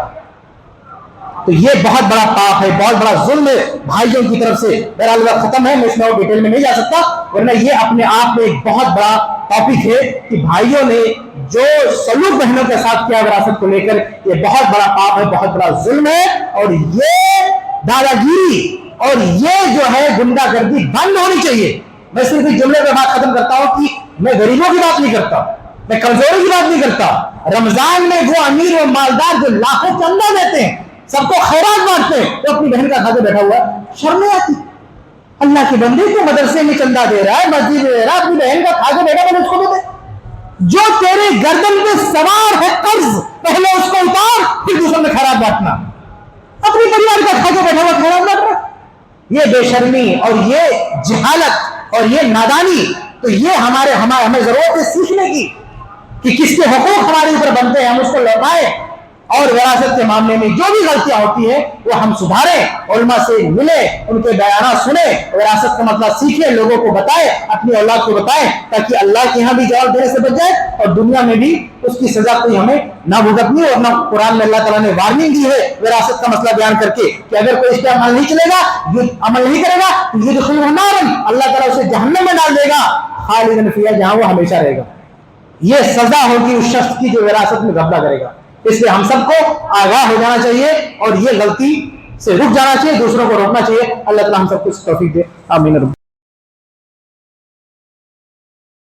تو یہ بہت بڑا پاپ ہے، بہت بڑا ظلم ہے بھائیوں کی طرف سے۔ بہرحال وقت ختم ہے، میں اس میں اور ڈیٹیل میں نہیں جا سکتا، ورنہ یہ اپنے آپ میں ایک بہت بڑا ٹاپک ہے کہ بھائیوں نے جو سلوک بہنوں کے ساتھ کیا وراثت کو لے کر، یہ بہت بڑا پاپ ہے، بہت بڑا ظلم ہے، اور یہ دادا گیری اور یہ جو ہے گنڈا گردی بند ہونی چاہیے۔ میں صرف اس جملے پہ بات ختم کرتا ہوں کہ میں غریبوں کی بات نہیں کرتا، میں کمزوروں کی بات نہیں کرتا۔ رمضان میں وہ امیر و مالدار جو لاکھوں چندہ دیتے ہیں، سب کو خیرات بانٹتے ہیں، وہ اپنی بہن کا کھا کے بیٹھا ہوا ہے، شرم نہیں آتی؟ اللہ کے بندے کو مدرسے میں چندہ دے رہا ہے، مسجد میں دے رہا ہے، اپنی بہن کا کھا کے بیٹھا بنے اس کو دے دے۔ جو تیرے گردن پہ سوار ہے قرض، پہلے اس کو اتار، پھر دوسروں میں خیرات بانٹنا۔ اپنی پریوار کا کھا کے بیٹھا ہوا خیرات بانٹ رہا۔ یہ بے شرمی اور یہ جہالت اور یہ نادانی، تو یہ ہمیں ضرورت ہے سیکھنے کی کہ کس کے حقوق ہمارے اوپر بنتے ہیں، ہم اس کو لوٹائیں، اور وراثت کے معاملے میں جو بھی غلطیاں ہوتی ہیں وہ ہم سدھاریں، علماء سے ملیں، ان کے بیانات سنیں، وراثت کا مسئلہ سیکھیں، لوگوں کو بتائیں، اپنی اولاد کو بتائیں، تاکہ اللہ کے ہاں بھی جواب دینے سے بچ جائے اور دنیا میں بھی اس کی سزا کوئی ہمیں نہ بھگتنی ہو۔ اور نہ قرآن میں اللہ تعالیٰ نے وارننگ دی ہے وراثت کا مسئلہ بیان کر کے کہ اگر کوئی اس پہ عمل نہیں چلے گا، عمل نہیں کرے گا، یدخلہ نارا، اللہ تعالیٰ اسے جہنم میں ڈال دے گا، خالدین فیہا، جہاں وہ ہمیشہ رہے گا۔ یہ سزا ہوگی اس شخص کی جو وراثت میں گھپلہ کرے گا۔ اس لیے ہم سب کو آگاہ ہو جانا چاہیے اور یہ غلطی سے رک جانا چاہیے، دوسروں کو روکنا چاہیے۔ اللہ تعالیٰ ہم سب کو توفیق دے، آمین۔